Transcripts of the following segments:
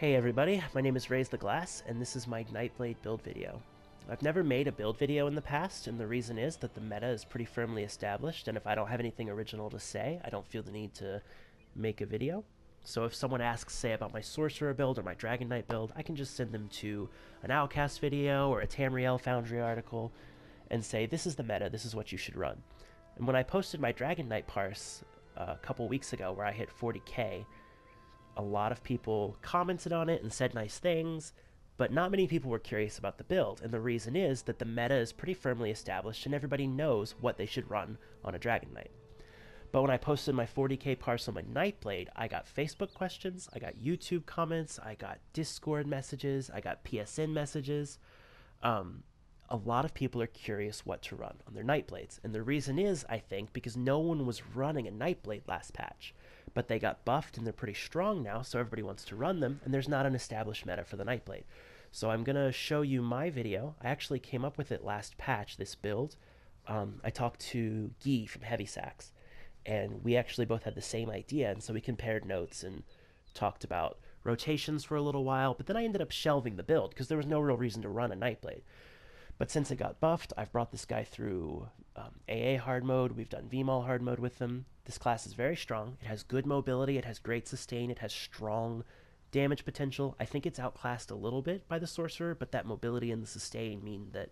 Hey everybody, my name is Raise the Glass, and this is my Nightblade build video. I've never made a build video in the past, and the reason is that the meta is pretty firmly established, and if I don't have anything original to say, I don't feel the need to make a video. So if someone asks, say, about my Sorcerer build or my Dragon Knight build, I can just send them to an Outcast video or a Tamriel Foundry article and say, this is the meta, this is what you should run. And when I posted my Dragon Knight parse a couple weeks ago where I hit 40k, a lot of people commented on it and said nice things, but not many people were curious about the build, and the reason is that the meta is pretty firmly established and everybody knows what they should run on a Dragon Knight. But when I posted my 40k parse on my Nightblade, I got Facebook questions, I got YouTube comments, I got Discord messages, I got PSN messages. A lot of people are curious what to run on their Nightblades, and the reason is, I think, because no one was running a Nightblade last patch. But they got buffed and they're pretty strong now, so everybody wants to run them, and there's not an established meta for the Nightblade. So I'm going to show you my video. I actually came up with it last patch, this build. I talked to Guy from Heavy Sacks, and we actually both had the same idea, and so we compared notes and talked about rotations for a little while, but then I ended up shelving the build because there was no real reason to run a Nightblade. But since it got buffed, I've brought this guy through AA hard mode. We've done VMAL hard mode with them. This class is very strong. It has good mobility. It has great sustain. It has strong damage potential. I think it's outclassed a little bit by the Sorcerer, but that mobility and the sustain mean that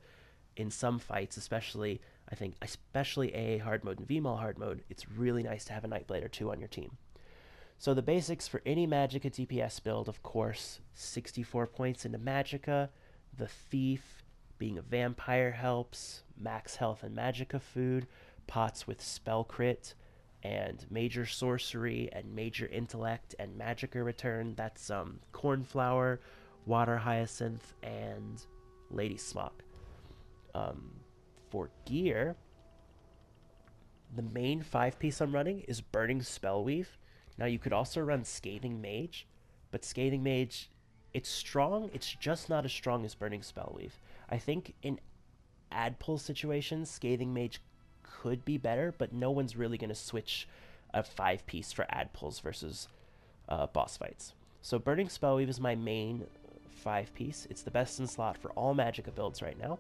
in some fights, especially AA hard mode and VMAL hard mode, it's really nice to have a Nightblade or two on your team. So the basics for any Magicka DPS build, of course, 64 points into Magicka, the Thief, being a vampire helps, max health and Magicka food, pots with spell crit, and major sorcery, and major intellect, and Magicka return. That's cornflower, water hyacinth, and lady smock. For gear, the main 5-piece I'm running is Burning Spellweave. Now you could also run Scathing Mage, but Scathing Mage, it's strong, it's just not as strong as Burning Spellweave. I think in ad pull situations, Scathing Mage could be better, but no one's really going to switch a 5-piece for ad pulls versus boss fights. So Burning Spellweave is my main 5-piece. It's the best in slot for all Magicka builds right now.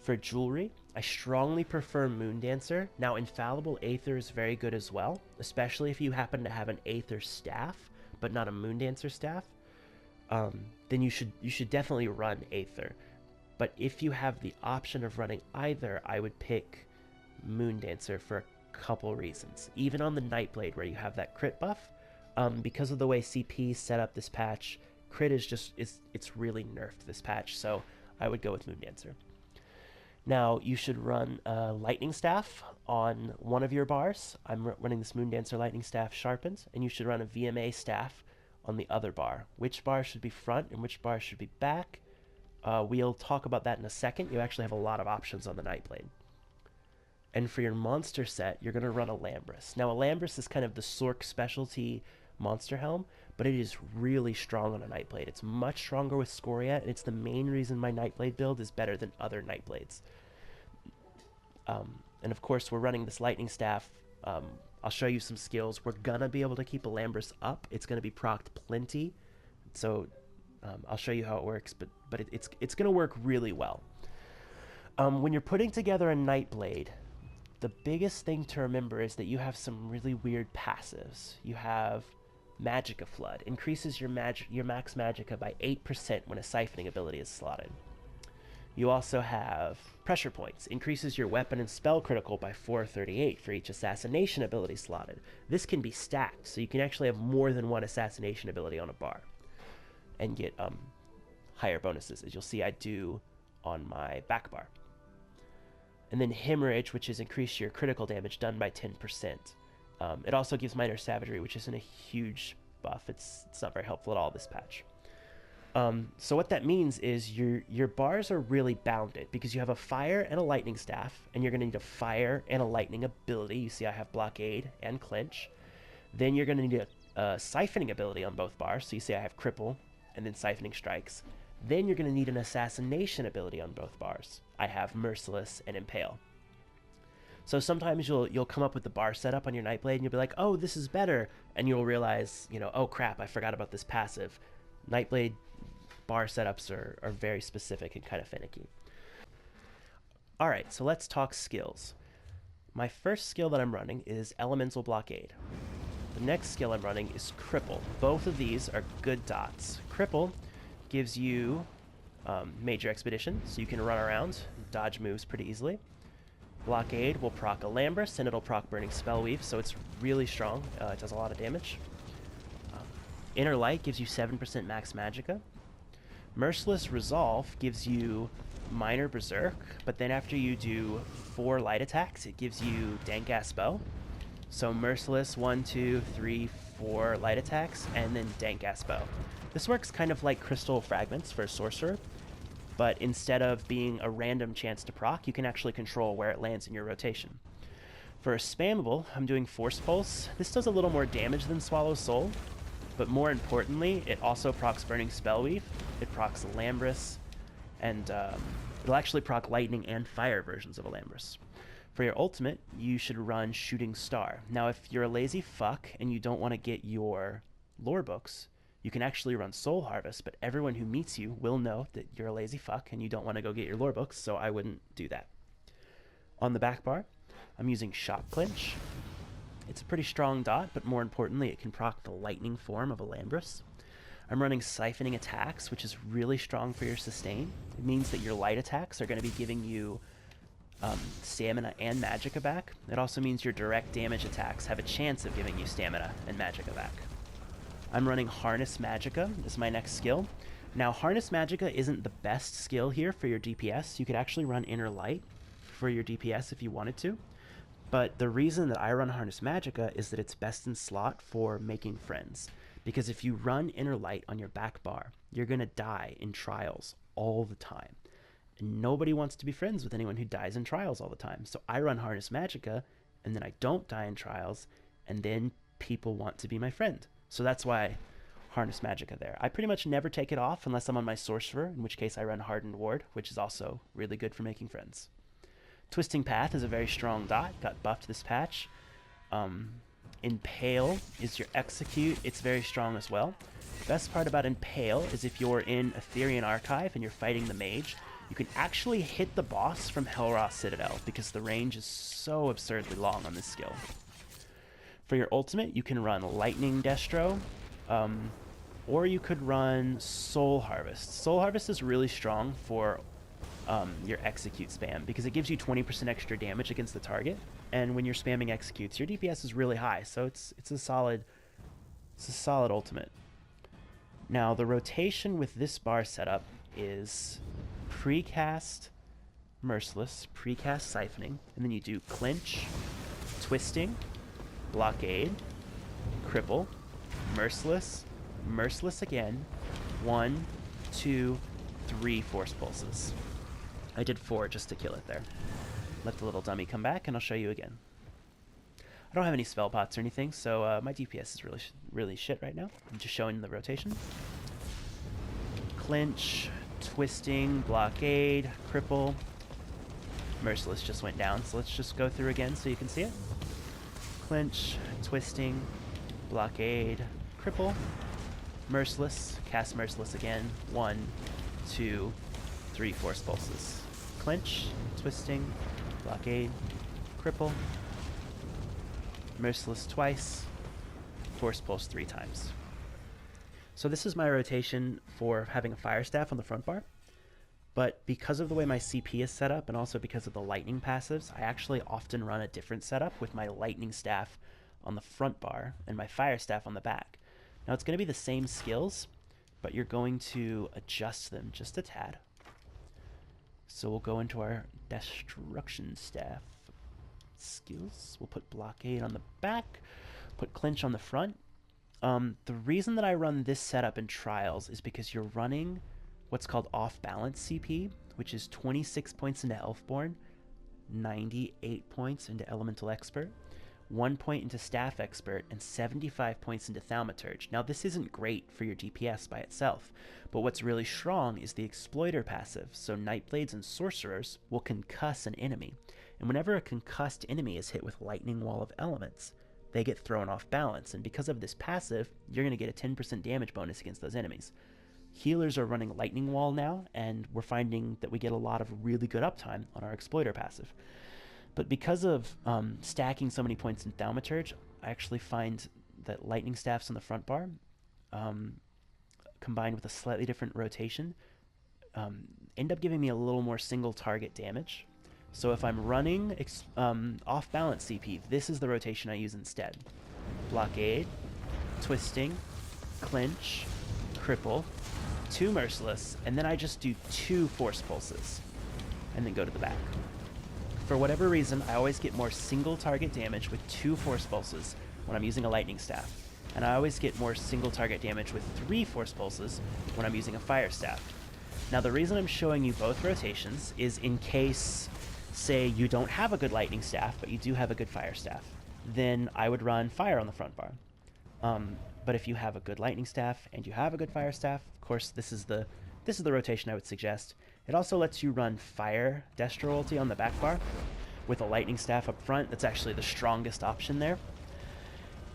For jewelry, I strongly prefer Moondancer. Now, Infallible Aether is very good as well, especially if you happen to have an Aether staff, but not a Moondancer staff. Then you should definitely run Aether. But if you have the option of running either, I would pick Moondancer for a couple reasons. Even on the Nightblade, where you have that crit buff, because of the way CP set up this patch, crit is it's really nerfed this patch, so I would go with Moondancer. Now, you should run Lightning Staff on one of your bars. I'm running this Moondancer Lightning Staff sharpened, and you should run a VMA Staff on the other bar. Which bar should be front and which bar should be back? We'll talk about that in a second. You actually have a lot of options on the Nightblade. And for your monster set, you're going to run a Lambris. Now, a Lambris is kind of the Sorc specialty monster helm, but it is really strong on a Nightblade. It's much stronger with Scoria, and it's the main reason my Nightblade build is better than other Nightblades. And of course, we're running this Lightning Staff. I'll show you some skills. We're gonna be able to keep a Lambris up. It's gonna be procced plenty, so I'll show you how it works. But it's gonna work really well. When you're putting together a Nightblade, the biggest thing to remember is that you have some really weird passives. You have Magicka Flood, increases your max Magicka by 8% when a siphoning ability is slotted. You also have Pressure Points, increases your weapon and spell critical by 438 for each assassination ability slotted. This can be stacked, so you can actually have more than one assassination ability on a bar and get higher bonuses, as you'll see I do on my back bar. And then Hemorrhage, which is increase your critical damage done by 10%. It also gives Minor Savagery, which isn't a huge buff. It's not very helpful at all this patch. So what that means is your bars are really bounded because you have a fire and a lightning staff, and you're going to need a fire and a lightning ability. You see I have blockade and clinch. Then you're going to need a siphoning ability on both bars. So you see I have cripple and then siphoning strikes. Then you're going to need an assassination ability on both bars. I have merciless and impale. So sometimes you'll come up with the bar setup on your Nightblade and you'll be like, oh, this is better, and you'll realize, you know, oh crap, I forgot about this passive. Nightblade bar setups are very specific and kind of finicky. All right, so let's talk skills. My first skill that I'm running is Elemental Blockade. The next skill I'm running is Cripple. Both of these are good dots. Cripple gives you Major Expedition, so you can run around and dodge moves pretty easily. Blockade will proc Alambris, and it'll proc Burning Spellweave, so it's really strong. It does a lot of damage. Inner Light gives you 7% max Magicka. Merciless Resolve gives you Minor Berserk, but then after you do 4 light attacks, it gives you Dank-Ass Bow. So Merciless, 1, 2, 3, 4 light attacks, and then Dank-Ass Bow. This works kind of like Crystal Fragments for a Sorcerer, but instead of being a random chance to proc, you can actually control where it lands in your rotation. For a spammable, I'm doing Force Pulse. This does a little more damage than Swallow Soul, but more importantly, it also procs Burning Spellweave, it procs Alambris, and it'll actually proc Lightning and Fire versions of Alambris. For your ultimate, you should run Shooting Star. Now, if you're a lazy fuck and you don't want to get your lore books, you can actually run Soul Harvest, but everyone who meets you will know that you're a lazy fuck and you don't want to go get your lore books, so I wouldn't do that. On the back bar, I'm using Shock Clinch. It's a pretty strong dot, but more importantly, it can proc the lightning form of Alambris. I'm running Siphoning Attacks, which is really strong for your sustain. It means that your light attacks are going to be giving you stamina and Magicka back. It also means your direct damage attacks have a chance of giving you stamina and Magicka back. I'm running Harness Magicka as my next skill. Now, Harness Magicka isn't the best skill here for your DPS. You could actually run Inner Light for your DPS if you wanted to. But the reason that I run Harness Magicka is that it's best in slot for making friends. Because if you run Inner Light on your back bar, you're going to die in trials all the time. And nobody wants to be friends with anyone who dies in trials all the time. So I run Harness Magicka, and then I don't die in trials, and then people want to be my friend. So that's why Harness Magicka there. I pretty much never take it off unless I'm on my Sorcerer, in which case I run Hardened Ward, which is also really good for making friends. Twisting Path is a very strong dot, got buffed this patch. Impale is your execute, it's very strong as well. The best part about Impale is if you're in Ethereal Archive and you're fighting the mage, you can actually hit the boss from Helroth Citadel because the range is so absurdly long on this skill. For your ultimate, you can run Lightning Destro, or you could run Soul Harvest. Soul Harvest is really strong for your execute spam because it gives you 20% extra damage against the target, and when you're spamming executes, your DPS is really high, so it's a solid ultimate. Now, the rotation with this bar setup is precast Merciless, precast Siphoning, and then you do Clinch, Twisting, Blockade, Cripple, Merciless, Merciless again, 1, 2, 3 Force Pulses. I did 4 just to kill it there. Let the little dummy come back, and I'll show you again. I don't have any spell pots or anything, so my DPS is really shit right now. I'm just showing the rotation. Clinch, Twisting, Blockade, Cripple. Merciless just went down, so let's just go through again so you can see it. Clinch, Twisting, Blockade, Cripple, Merciless, cast Merciless again, 1, 2, 3 Force Pulses. Clinch, Twisting, Blockade, Cripple, Merciless twice, Force Pulse 3 times. So this is my rotation for having a Fire Staff on the front bar, but because of the way my CP is set up and also because of the Lightning passives, I actually often run a different setup with my Lightning Staff on the front bar and my Fire Staff on the back. Now it's going to be the same skills, but you're going to adjust them just a tad. So we'll go into our Destruction Staff skills. We'll put Blockade on the back, put Clinch on the front. The reason that I run this setup in trials is because you're running what's called off-balance CP, which is 26 points into Elfborn, 98 points into Elemental Expert, 1 point into Staff Expert, and 75 points into Thaumaturge. Now, this isn't great for your DPS by itself, but what's really strong is the Exploiter passive, so Nightblades and Sorcerers will concuss an enemy. And whenever a concussed enemy is hit with Lightning Wall of Elements, they get thrown off balance, and because of this passive, you're going to get a 10% damage bonus against those enemies. Healers are running Lightning Wall now, and we're finding that we get a lot of really good uptime on our Exploiter passive. But because of stacking so many points in Thaumaturge, I actually find that Lightning Staffs on the front bar, combined with a slightly different rotation, end up giving me a little more single target damage. So if I'm running off balance CP, this is the rotation I use instead. Blockade, Twisting, Clinch, Cripple, 2 Merciless, and then I just do 2 Force Pulses, and then go to the back. For whatever reason, I always get more single target damage with 2 Force Pulses when I'm using a Lightning Staff, and I always get more single target damage with 3 Force Pulses when I'm using a Fire Staff. Now the reason I'm showing you both rotations is in case, say, you don't have a good Lightning Staff, but you do have a good Fire Staff, then I would run Fire on the front bar. But if you have a good Lightning Staff and you have a good Fire Staff, of course this is the rotation I would suggest. It also lets you run Fire Destro ulti on the back bar with a Lightning Staff up front. That's actually the strongest option there.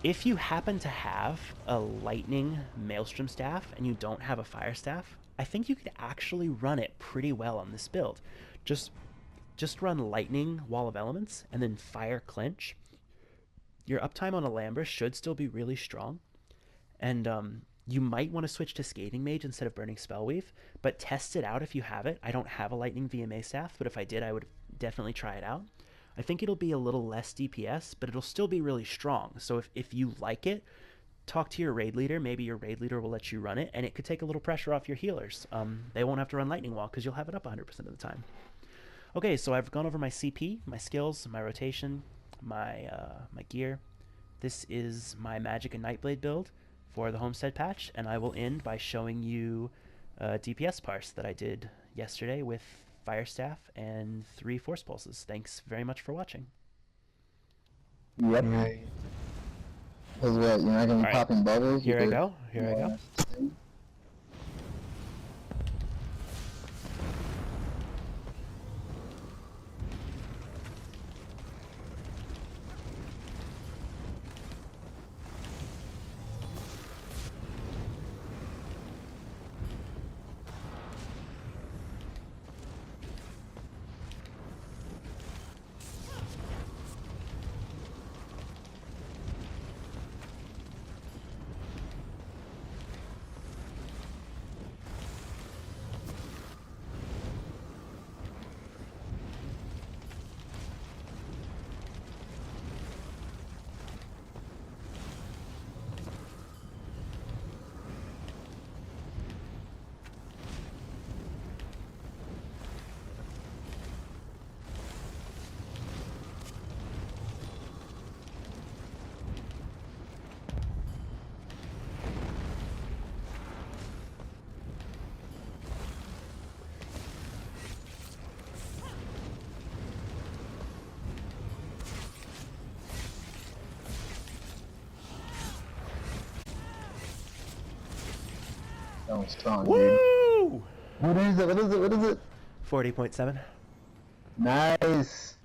If you happen to have a Lightning Maelstrom Staff and you don't have a Fire Staff, I think you could actually run it pretty well on this build. Just run Lightning Wall of Elements and then Fire Clinch. Your uptime on a Lambra should still be really strong. And you might want to switch to Scathing Mage instead of Burning Spellweave, but test it out if you have it. I don't have a Lightning VMA staff, but if I did, I would definitely try it out. I think it'll be a little less DPS, but it'll still be really strong. So if you like it, talk to your raid leader. Maybe your raid leader will let you run it, and it could take a little pressure off your healers. They won't have to run Lightning Wall because you'll have it up 100% of the time. Okay, so I've gone over my CP, my skills, my rotation, my gear. This is my Magicka Nightblade build for the Homestead patch, and I will end by showing you a DPS parse that I did yesterday with Fire Staff and 3 Force Pulses. Thanks very much for watching. Yep. Because what, you're not going to be popping bubbles? Here I go. Here I go. That was strong, Woo! dude. What is it? What is it? What is it? 40.7. Nice.